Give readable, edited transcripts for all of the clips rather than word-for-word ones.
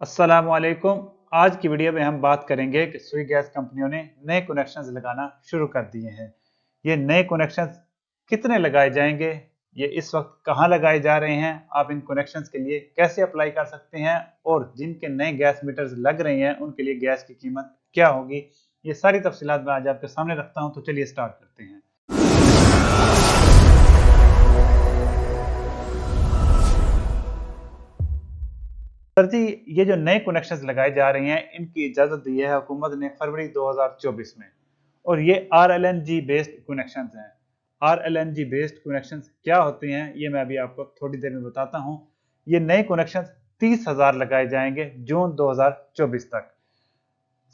अस्सलाम वालेकुम। आज की वीडियो में हम बात करेंगे कि सुई गैस कंपनियों ने नए कनेक्शंस लगाना शुरू कर दिए हैं। ये नए कनेक्शंस कितने लगाए जाएंगे, ये इस वक्त कहाँ लगाए जा रहे हैं, आप इन कनेक्शंस के लिए कैसे अप्लाई कर सकते हैं और जिनके नए गैस मीटर्स लग रहे हैं उनके लिए गैस की कीमत क्या होगी, ये सारी तफसीलात मैं आज आपके सामने रखता हूँ। तो चलिए स्टार्ट करते हैं। सर जी, ये जो नए कनेक्शंस लगाए जा रहे हैं इनकी इजाजत दी है हुकूमत ने फरवरी 2024 में, और ये RLNG बेस्ड कनेक्शंस हैं। RLNG बेस्ड कनेक्शंस क्या होते हैं ये मैं अभी आपको थोड़ी देर में बताता हूँ। ये नए कनेक्शंस 30,000 लगाए जाएंगे जून 2024 तक।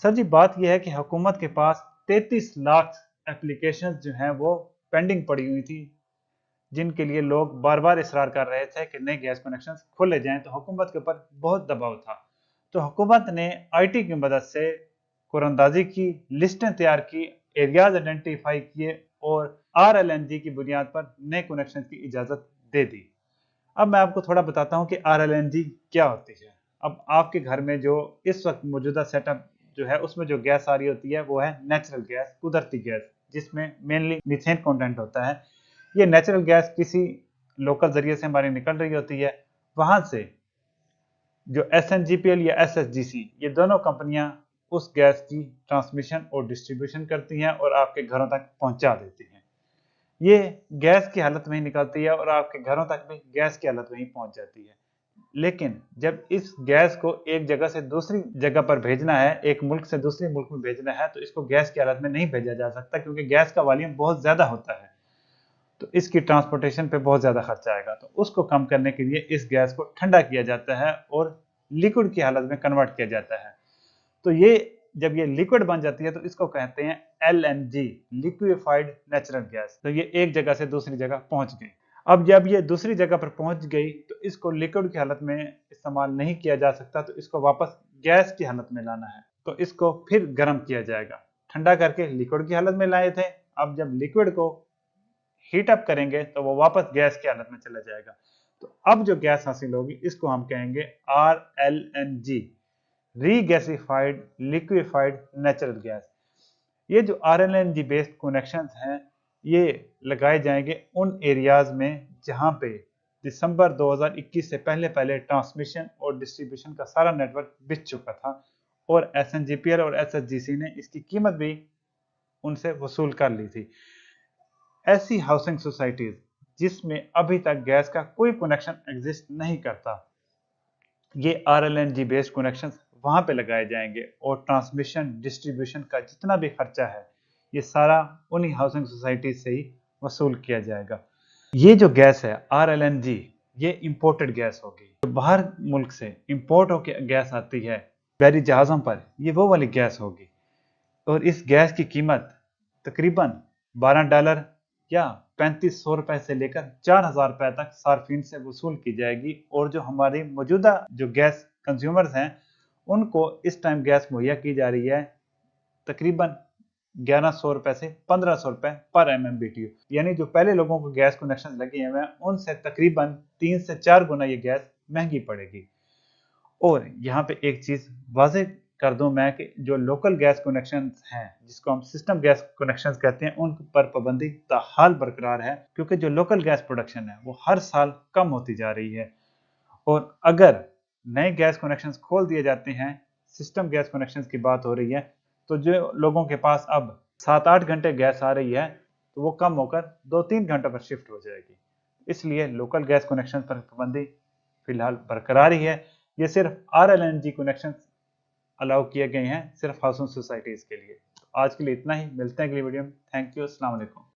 सर जी, बात यह है कि हुकूमत के पास 33 लाख एप्लीकेशंस जो हैं वो पेंडिंग पड़ी हुई थी, जिनके लिए लोग बार बार इसरार कर रहे थे कि नए गैस कनेक्शन खोले जाएं। तो हुकूमत के ऊपर बहुत दबाव था, तो हुकूमत ने आईटी की मदद से कुरंदाजी की, लिस्टें तैयार की, एरियाज आइडेंटिफाई किए और RLNG की बुनियाद पर नए कनेक्शन की इजाजत दे दी। अब मैं आपको थोड़ा बताता हूं कि RLNG क्या होती है। अब आपके घर में जो इस वक्त मौजूदा सेटअप जो है उसमें जो गैस आ रही होती है वो है नेचुरल गैस, कुदरती गैस, जिसमें मेनली मीथेन कंटेंट होता है। ये नेचुरल गैस किसी लोकल जरिए से हमारी निकल रही होती है। वहां से जो SNGPL या SSGC, ये दोनों कंपनियां उस गैस की ट्रांसमिशन और डिस्ट्रीब्यूशन करती हैं और आपके घरों तक पहुंचा देती हैं। ये गैस की हालत में ही निकलती है और आपके घरों तक भी गैस की हालत में ही पहुंच जाती है। लेकिन जब इस गैस को एक जगह से दूसरी जगह पर भेजना है, एक मुल्क से दूसरे मुल्क में भेजना है, तो इसको गैस की हालत में नहीं भेजा जा सकता, क्योंकि गैस का वॉल्यूम बहुत ज्यादा होता है। तो इसकी ट्रांसपोर्टेशन पे बहुत ज़्यादा खर्चा आएगा। तो उसको कम करने के लिए इस गैस को ठंडा किया जाता है और लिक्विड की हालत में कन्वर्ट किया जाता है। तो ये जब ये लिक्विड बन जाती है तो इसको कहते हैं LNG, लिक्विफाइड नेचुरल गैस। तो ये एक जगह से दूसरी जगह पहुंच गई। अब जब ये दूसरी जगह पर पहुंच गई तो इसको लिक्विड की हालत में इस्तेमाल नहीं किया जा सकता, तो इसको वापस गैस की हालत में लाना है। तो इसको फिर गर्म किया जाएगा, ठंडा करके लिक्विड की हालत में लाए थे। अब जब लिक्विड को हीट अप करेंगे तो वो वापस गैस की हालत में चला जाएगा। तो अब जो गैस हासिल होगी इसको हम कहेंगे RLNG, रीगैसिफाइड लिक्विफाइड नेचुरल गैस। ये जो RLNG बेस्ड कनेक्शंस हैं ये लगाए जाएंगे उन एरियाज में जहां पे दिसंबर 2021 से पहले पहले ट्रांसमिशन और डिस्ट्रीब्यूशन का सारा नेटवर्क बिछ चुका था, और SNGPL और SSGC ने इसकी कीमत भी उनसे वसूल कर ली थी। ऐसी हाउसिंग सोसाइटीज जिसमें अभी तक गैस का कोई कनेक्शन एग्जिस्ट नहीं करता, ये RLNG बेस्ड कनेक्शंस वहां पे लगाए जाएंगे और ट्रांसमिशन डिस्ट्रीब्यूशन का जितना भी खर्चा है ये सारा उन्हीं हाउसिंग सोसाइटीज से ही वसूल किया जाएगा। ये जो गैस है RLNG, ये इंपोर्टेड गैस होगी। जो बाहर मुल्क से इंपोर्ट होकर गैस आती है बहरी जहाज़ों पर, ये वो वाली गैस होगी। और इस गैस की कीमत तकरीबन $12 या 3500 रुपए से लेकर 4000 रुपए तक सार्फिन से वसूल की जाएगी। और जो हमारी मौजूदा जो गैस कंज्यूमर्स हैं उनको इस टाइम गैस मुहैया की जा रही है तकरीबन 1100 रुपए से 1500 रुपए पर MMBTU। यानी जो पहले लोगों को गैस कनेक्शन लगे हुए हैं उनसे तकरीबन 3 से 4 गुना ये गैस महंगी पड़ेगी। और यहाँ पे एक चीज वाज़ेह कर दूं मैं कि जो लोकल गैस कनेक्शंस हैं, जिसको हम सिस्टम गैस कनेक्शंस कहते हैं, उन पर पाबंदी ताहाल बरकरार है, क्योंकि जो लोकल गैस प्रोडक्शन है वो हर साल कम होती जा रही है। और अगर नए गैस कनेक्शंस खोल दिए जाते हैं, सिस्टम गैस कनेक्शंस की बात हो रही है, तो जो लोगों के पास अब 7-8 घंटे गैस आ रही है तो वो कम होकर 2-3 घंटों पर शिफ्ट हो जाएगी। इसलिए लोकल गैस कनेक्शन पर पाबंदी फिलहाल बरकरार ही है। ये सिर्फ RLNG कनेक्शन अलाउ किए गए हैं सिर्फ हाउसिंग सोसाइटीज के लिए। तो आज के लिए इतना ही, मिलते हैं अगली वीडियो में। थैंक यू, अस्सलाम वालेकुम।